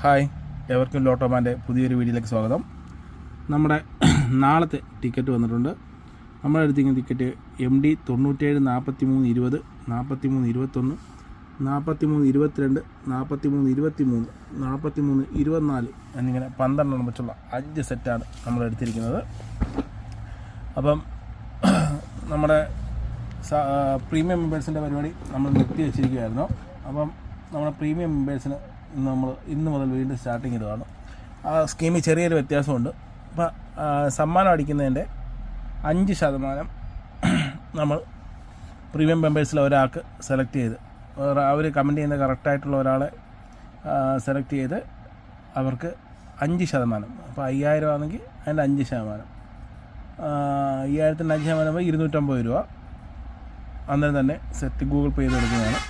Hi, എവർക്കും ലോട്ടോമാൻ്റെ പുതിയൊരു വീഡിയോയിലേക്ക് സ്വാഗതം. നമ്മുടെ നാളത്തെ ടിക്കറ്റ് വന്നിട്ടുണ്ട്. നമ്മുടെ അടുത്തിരിക്കുന്ന ടിക്കറ്റ് MD 97 43 20 43 21 43 22 43 23 43 24 എന്നിങ്ങനെ 12 വെച്ചുള്ള 5 സെറ്റാണ് നമ്മൾ എടുത്തിരിക്കുന്നത്. അപ്പം നമ്മുടെ പ്രീമിയം മെമ്പേഴ്സിൻ്റെ പരിപാടി നമ്മൾ നിർത്തി വെച്ചിരിക്കുകയായിരുന്നു. അപ്പം നമ്മുടെ പ്രീമിയം മെമ്പേഴ്സിന് ഇന്ന് മുതൽ വീണ്ടും സ്റ്റാർട്ടിങ് ചെയ്തതാണ്. ആ സ്കീമിൽ ചെറിയൊരു വ്യത്യാസമുണ്ട്. അപ്പോൾ സമ്മാനം അടിക്കുന്നതിൻ്റെ 5% നമ്മൾ പ്രീമിയം മെമ്പേഴ്സിൽ ഒരാൾക്ക് സെലക്ട് ചെയ്ത് അവർ കമൻറ്റ് ചെയ്യുന്ന കറക്റ്റായിട്ടുള്ള ഒരാളെ സെലക്ട് ചെയ്ത് അവർക്ക് 5%, അപ്പോൾ 5000 ആണെങ്കിൽ അതിൻ്റെ 5%, 5000-ൻ്റെ 5% 250 രൂപ അന്നേരം തന്നെ സെറ്റ് ഗൂഗിൾ പേ ചെയ്ത് കൊടുക്കുന്നതാണ്.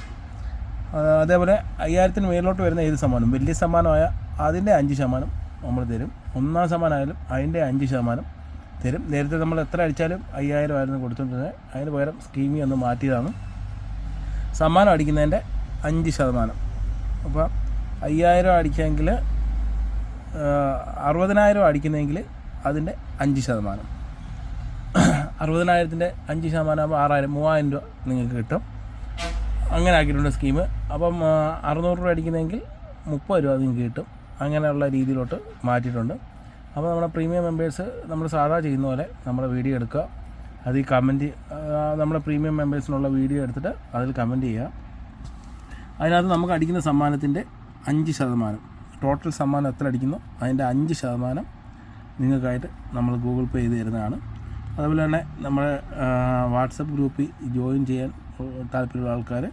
അതേപോലെ 5000-ന് മേലോട്ട് വരുന്ന ഏത് സമ്മാനം, വലിയ സമ്മാനമായ അതിൻ്റെ 5% നമ്മൾ തരും. ഒന്നാം സമ്മാനമായാലും അതിൻ്റെ 5% തരും. നേരത്തെ നമ്മൾ എത്ര അടിച്ചാലും 5000 ആയിരുന്നു കൊടുത്തുകൊണ്ടിരുന്നത്. അതിന് പകരം സ്കീമിൽ ഒന്ന് മാറ്റിയതാണ്. സമ്മാനം അടിക്കുന്നതിൻ്റെ 5%. അപ്പോൾ 5000 അടിക്കാമെങ്കിൽ 60000 അടിക്കുന്നതെങ്കിൽ അതിൻ്റെ 5%. 60000-ൻ്റെ 5% ആകുമ്പോൾ 3000 രൂപ നിങ്ങൾക്ക് കിട്ടും. അങ്ങനെ ആക്കിയിട്ടുണ്ട് സ്കീം. അപ്പം 600 രൂപ അടിക്കുന്നതെങ്കിൽ 30 രൂപ നിങ്ങൾക്ക് കിട്ടും. അങ്ങനെയുള്ള രീതിയിലോട്ട് മാറ്റിയിട്ടുണ്ട്. അപ്പോൾ നമ്മുടെ പ്രീമിയം മെമ്പേഴ്സ് നമ്മൾ സാധാ ചെയ്യുന്ന പോലെ നമ്മുടെ വീഡിയോ എടുക്കുക, അതിൽ കമൻറ്റ്, നമ്മുടെ പ്രീമിയം മെമ്പേഴ്സിനുള്ള വീഡിയോ എടുത്തിട്ട് അതിൽ കമൻറ്റ് ചെയ്യുക. അതിനകത്ത് നമുക്ക് അടിക്കുന്ന സമ്മാനത്തിൻ്റെ 5%, ടോട്ടൽ സമ്മാനം എത്ര അടിക്കുന്നോ അതിൻ്റെ 5% നിങ്ങൾക്കായിട്ട് നമ്മൾ ഗൂഗിൾ പേ ചെയ്ത് തരുന്നതാണ്. അതുപോലെ തന്നെ നമ്മുടെ വാട്സപ്പ് ഗ്രൂപ്പിൽ ജോയിൻ ചെയ്യാൻ താല്പര്യമുള്ള ആൾക്കാർ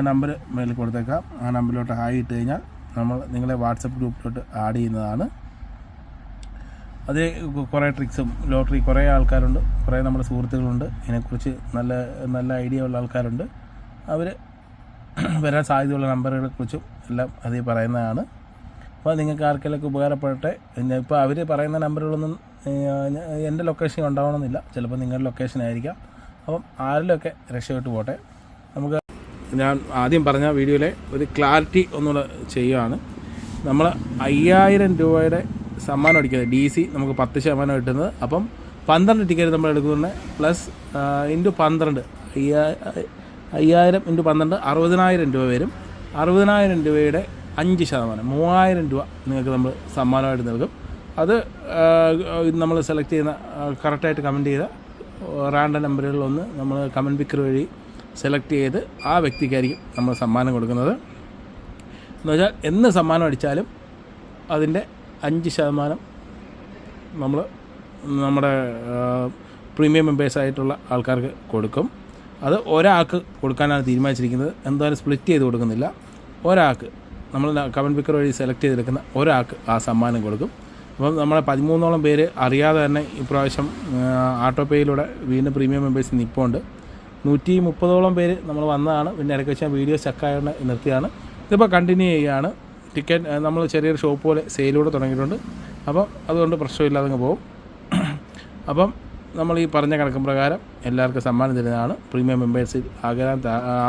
നമ്പർ മേലിൽ കൊടുത്തേക്കാം. ആ നമ്പറിലോട്ട് ഹായ് ഇട്ട് കഴിഞ്ഞാൽ നമ്മൾ നിങ്ങളെ വാട്സപ്പ് ഗ്രൂപ്പിലോട്ട് ആഡ് ചെയ്യുന്നതാണ്. അത് കുറേ ട്രിക്സും ലോട്ടറി കുറേ ആൾക്കാരുണ്ട്, കുറേ നമ്മുടെ സുഹൃത്തുക്കളുണ്ട്, ഇതിനെക്കുറിച്ച് നല്ല നല്ല ഐഡിയ ഉള്ള ആൾക്കാരുണ്ട്. അവർ വരാൻ സാധ്യതയുള്ള നമ്പറുകളെക്കുറിച്ചും എല്ലാം അതിൽ പറയുന്നതാണ്. അപ്പോൾ നിങ്ങൾക്ക് ആർക്കെല്ലാം ഉപകാരപ്പെടട്ടെ. ഇപ്പോൾ അവർ പറയുന്ന നമ്പറുകളൊന്നും എൻ്റെ ലൊക്കേഷൻ ഉണ്ടാവണമെന്നില്ല, ചിലപ്പോൾ നിങ്ങളുടെ ലൊക്കേഷൻ ആയിരിക്കാം. അപ്പം ആരിലൊക്കെ രക്ഷപ്പെട്ട് പോട്ടെ. നമുക്ക് ഞാൻ ആദ്യം പറഞ്ഞ വീഡിയോയിലെ ഒരു ക്ലാരിറ്റി ഒന്നുകൂടെ ചെയ്യുകയാണ്. നമ്മൾ 5000 രൂപയുടെ സമ്മാനം അടിക്കുന്നത് DC നമുക്ക് 10% കിട്ടുന്നത്. അപ്പം 12 ടിക്കറ്റ് നമ്മൾ എടുക്കുന്നത് പ്ലസ് ഇൻറ്റു 12, 5000 ഇൻറ്റു 12 60000 രൂപ വരും. 60000 രൂപയുടെ 5%, 3000 രൂപ നിങ്ങൾക്ക് നമ്മൾ സമ്മാനമായിട്ട് നൽകും. അത് നമ്മൾ സെലക്ട് ചെയ്യുന്ന കറക്റ്റായിട്ട് കമൻറ്റ് ചെയ്ത റാൻഡം നമ്പറുകളിലൊന്ന് നമ്മൾ കമൻറ്റ് പിക്കർ വഴി സെലക്ട് ചെയ്ത് ആ വ്യക്തിക്കായിരിക്കും നമ്മൾ സമ്മാനം കൊടുക്കുന്നത്. എന്ന് വെച്ചാൽ എന്ന് സമ്മാനം അടിച്ചാലും അതിൻ്റെ 5% നമ്മൾ നമ്മുടെ പ്രീമിയം മെമ്പേഴ്സായിട്ടുള്ള ആൾക്കാർക്ക് കൊടുക്കും. അത് ഒരാൾക്ക് കൊടുക്കാനാണ് തീരുമാനിച്ചിരിക്കുന്നത്. എന്തായാലും സ്പ്ലിറ്റ് ചെയ്ത് കൊടുക്കുന്നില്ല. ഒരാൾക്ക് നമ്മൾ കമൻറ്റ് പിക്കർ വഴി സെലക്ട് ചെയ്തെടുക്കുന്ന ഒരാൾക്ക് ആ സമ്മാനം കൊടുക്കും. അപ്പം നമ്മളെ 13ഓളം പേര് അറിയാതെ തന്നെ ഇപ്രാവശ്യം ആട്ടോ പേയിലൂടെ വീണ്ടും പ്രീമിയം മെമ്പേഴ്സ് നിൽപ്പുണ്ട്. 130ഓളം പേര് നമ്മൾ വന്നതാണ്. പിന്നെ ഇടയ്ക്ക് വെച്ചാൽ വീഡിയോ സ്റ്റക്കായതുകൊണ്ട് നിർത്തിയാണ്. ഇതിപ്പോൾ കണ്ടിന്യൂ ചെയ്യുകയാണ്. ടിക്കറ്റ് നമ്മൾ ചെറിയൊരു ഷോപ്പ് പോലെ സെയിലൂടെ തുടങ്ങിയിട്ടുണ്ട്. അപ്പം അതുകൊണ്ട് പ്രശ്നമില്ലാതെ പോകും. അപ്പം നമ്മൾ ഈ പറഞ്ഞ കണക്ക് പ്രകാരം എല്ലാവർക്കും സമ്മാനം തരുന്നതാണ്. പ്രീമിയം മെമ്പേഴ്സിൽ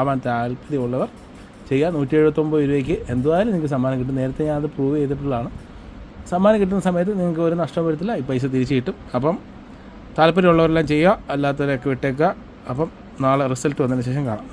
ആവാൻ താല്പര്യമുള്ളവർ ചെയ്യുക. 179 രൂപയ്ക്ക് എന്തായാലും നിങ്ങൾക്ക് സമ്മാനം കിട്ടും. നേരത്തെ ഞാൻ അത് പ്രൂവ് ചെയ്തിട്ടുള്ളതാണ്. സമ്മാനം കിട്ടുന്ന സമയത്ത് നിങ്ങൾക്ക് ഒരു നഷ്ടം വരത്തില്ല, ഈ പൈസ തിരിച്ച് കിട്ടും. അപ്പം താല്പര്യമുള്ളവരെല്ലാം ചെയ്യുക, അല്ലാത്തവരൊക്കെ വിട്ടേക്കുക. അപ്പം നാളെ റിസൾട്ട് വന്നതിന് ശേഷം കാണാം.